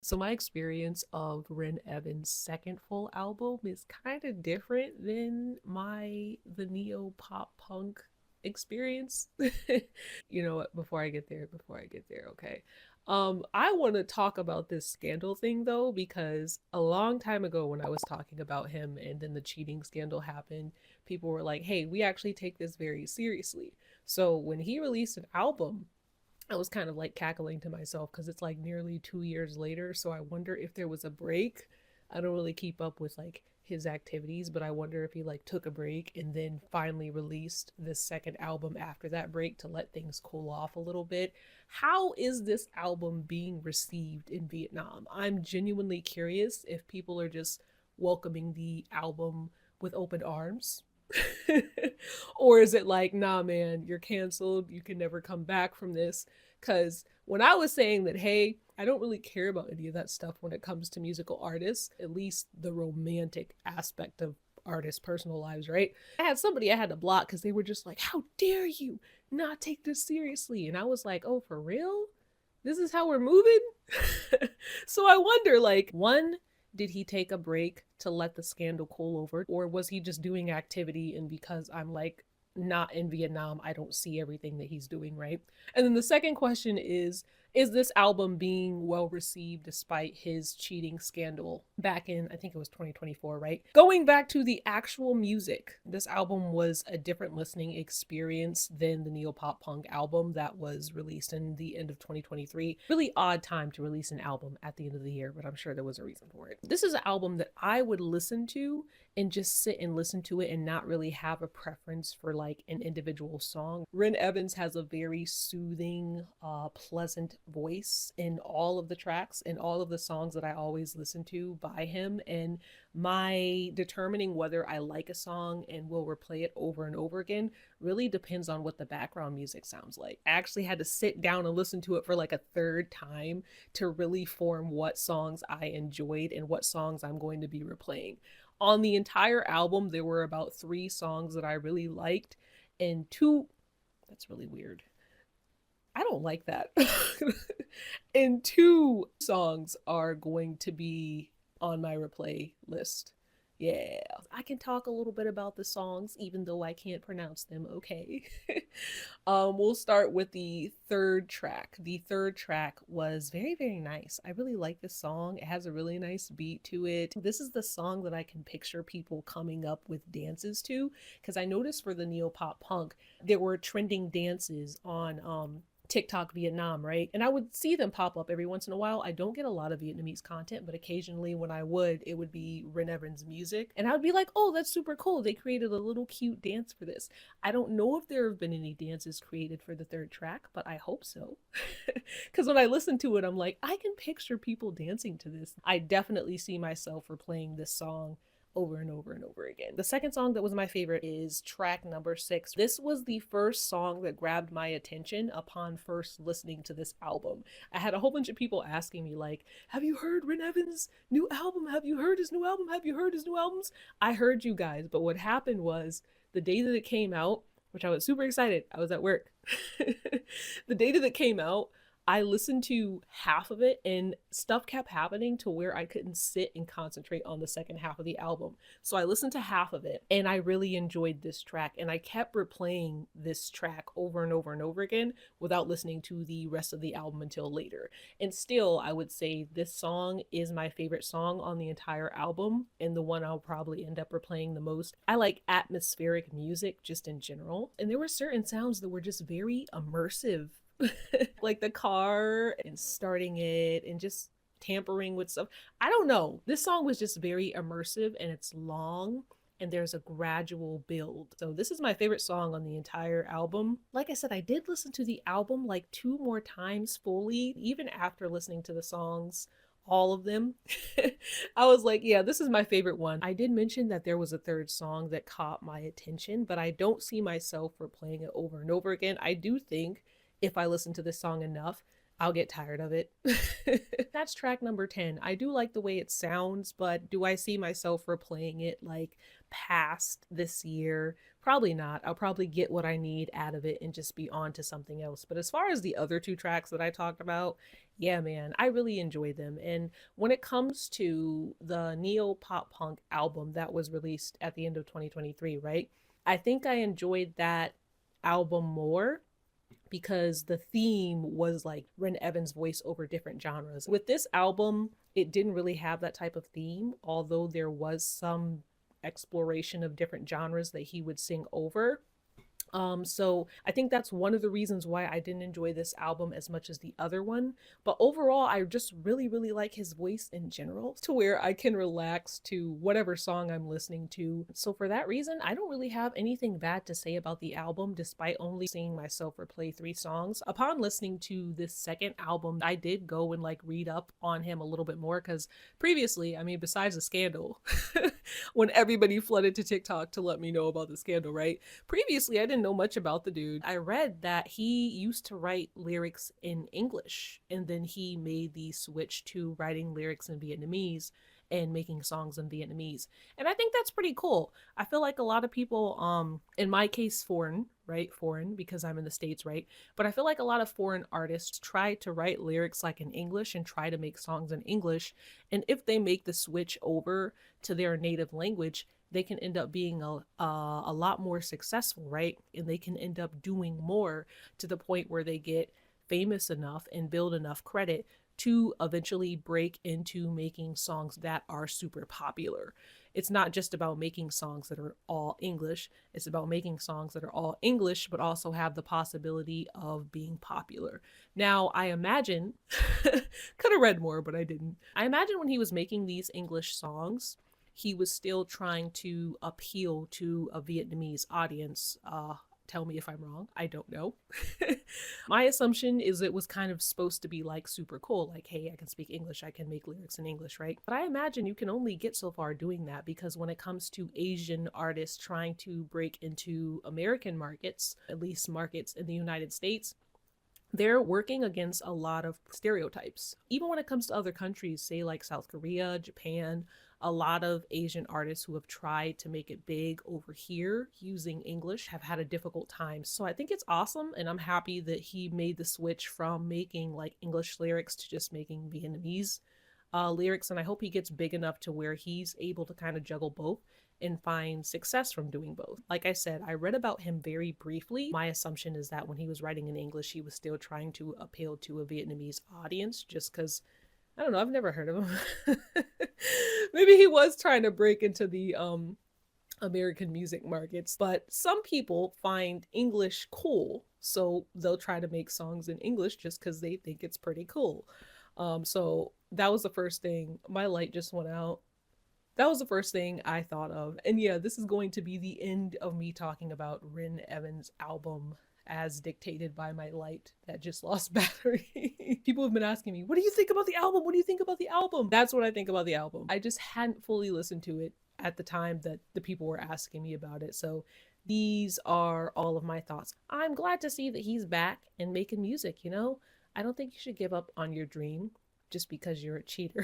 So my experience of Wren Evans' second full album is kind of different than my the neo pop punk experience. You know what? Before I get there, okay. I want to talk about this scandal thing though, because a long time ago when I was talking about him and then the cheating scandal happened, people were like, "Hey, we actually take this very seriously." So when he released an album, I was kind of like cackling to myself because it's like nearly 2 years later. So I wonder if there was a break. I don't really keep up with like his activities, but I wonder if he like took a break and then finally released this second album after that break to let things cool off a little bit. How is this album being received in Vietnam? I'm genuinely curious if people are just welcoming the album with open arms. Or is it like, nah, man, you're canceled. You can never come back from this? Because when I was saying that, hey, I don't really care about any of that stuff when it comes to musical artists, at least the romantic aspect of artists' personal lives, right? I had somebody I had to block because they were just like, how dare you not take this seriously? And I was like, oh, for real? This is how we're moving? So I wonder, like, one, did he take a break to let the scandal cool over? Or was he just doing activity and because I'm like not in Vietnam, I don't see everything that he's doing, right? And then the second question is this album being well received despite his cheating scandal back in, I think it was 2024, right? Going back to the actual music, this album was a different listening experience than the Neopop Punk album that was released in the end of 2023. Really odd time to release an album at the end of the year, but I'm sure there was a reason for it. This is an album that I would listen to and just sit and listen to it and not really have a preference for like an individual song. Wren Evans has a very soothing, pleasant voice in all of the tracks and all of the songs that I always listen to by him. And my determining whether I like a song and will replay it over and over again really depends on what the background music sounds like. I actually had to sit down and listen to it for like a third time to really form what songs I enjoyed and what songs I'm going to be replaying. On the entire album, there were about 3 songs that I really liked, and two, that's really weird. I don't like that. And 2 songs are going to be on my replay list. Yeah, I can talk a little bit about the songs, even though I can't pronounce them. Okay. We'll start with the third track. The third track was very, very nice. I really like this song. It has a really nice beat to it. This is the song that I can picture people coming up with dances to, because I noticed for the Neopop Punk, there were trending dances on TikTok Vietnam, right? And I would see them pop up every once in a while. I don't get a lot of Vietnamese content, but occasionally when I would, it would be Wren Evans music. And I would be like, oh, that's super cool. They created a little cute dance for this. I don't know if there have been any dances created for the third track, but I hope so. Because when I listen to it, I'm like, I can picture people dancing to this. I definitely see myself replaying this song over and over and over again. The second song that was my favorite is track number 6. This was the first song that grabbed my attention upon first listening to this album. I had a whole bunch of people asking me like, have you heard Wren Evans' new album? Have you heard his new album? Have you heard his new albums? I heard you guys, but what happened was the day that it came out, which I was super excited, I was at work. The day that it came out, I listened to half of it and stuff kept happening to where I couldn't sit and concentrate on the second half of the album. So I listened to half of it and I really enjoyed this track and I kept replaying this track over and over and over again without listening to the rest of the album until later. And still, I would say this song is my favorite song on the entire album and the one I'll probably end up replaying the most. I like atmospheric music just in general, and there were certain sounds that were just very immersive, like the car and starting it and just tampering with stuff. I don't know. This song was just very immersive and it's long and there's a gradual build. So this is my favorite song on the entire album. Like I said, I did listen to the album like 2 more times fully, even after listening to the songs, all of them. I was like, yeah, this is my favorite one. I did mention that there was a third song that caught my attention, but I don't see myself replaying it over and over again. I do think if I listen to this song enough, I'll get tired of it. That's track number 10. I do like the way it sounds, but do I see myself replaying it like past this year? Probably not. I'll probably get what I need out of it and just be on to something else. But as far as the other two tracks that I talked about, yeah, man, I really enjoy them. And when it comes to the neo pop punk album that was released at the end of 2023, right? I think I enjoyed that album more because the theme was like Wren Evans' voice over different genres. With this album, it didn't really have that type of theme, although there was some exploration of different genres that he would sing over. So I think that's one of the reasons why I didn't enjoy this album as much as the other one. But overall, I just really, really like his voice in general to where I can relax to whatever song I'm listening to. So for that reason, I don't really have anything bad to say about the album, despite only seeing myself replay 3 songs. Upon listening to this second album, I did go and like read up on him a little bit more because previously, I mean, besides the scandal, when everybody flooded to TikTok to let me know about the scandal, right? Previously, I didn't know much about the dude. I read that he used to write lyrics in English and then he made the switch to writing lyrics in Vietnamese and making songs in Vietnamese. And I think that's pretty cool. I feel like a lot of people, in my case, foreign, right? Foreign, because I'm in the States, right? But I feel like a lot of foreign artists try to write lyrics like in English and try to make songs in English. And if they make the switch over to their native language, they can end up being a lot more successful, right? And they can end up doing more to the point where they get famous enough and build enough credit to eventually break into making songs that are super popular. It's not just about making songs that are all English, it's about making songs that are all English, but also have the possibility of being popular. Now, I imagine, could have read more, but I didn't. I imagine when he was making these English songs, he was still trying to appeal to a Vietnamese audience. Tell me if I'm wrong. I don't know. My assumption is it was kind of supposed to be like super cool, like, hey, I can speak English, I can make lyrics in English, right? But I imagine you can only get so far doing that because when it comes to Asian artists trying to break into American markets, at least markets in the United States, they're working against a lot of stereotypes. Even when it comes to other countries, say like South Korea, Japan, a lot of Asian artists who have tried to make it big over here using English have had a difficult time. So I think it's awesome, and I'm happy that he made the switch from making like English lyrics to just making Vietnamese lyrics. And I hope he gets big enough to where he's able to kind of juggle both and find success from doing both. Like I said, I read about him very briefly. My assumption is that when he was writing in English, he was still trying to appeal to a Vietnamese audience just because, I don't know, I've never heard of him. Maybe he was trying to break into the American music markets, but some people find English cool, so they'll try to make songs in English just because they think it's pretty cool. So that was the first thing. My light just went out. That was the first thing I thought of. And yeah, this is going to be the end of me talking about Wren Evans' album as dictated by my light that just lost battery. People have been asking me, what do you think about the album? What do you think about the album? That's what I think about the album. I just hadn't fully listened to it at the time that the people were asking me about it. So these are all of my thoughts. I'm glad to see that he's back and making music, you know? I don't think you should give up on your dream just because you're a cheater.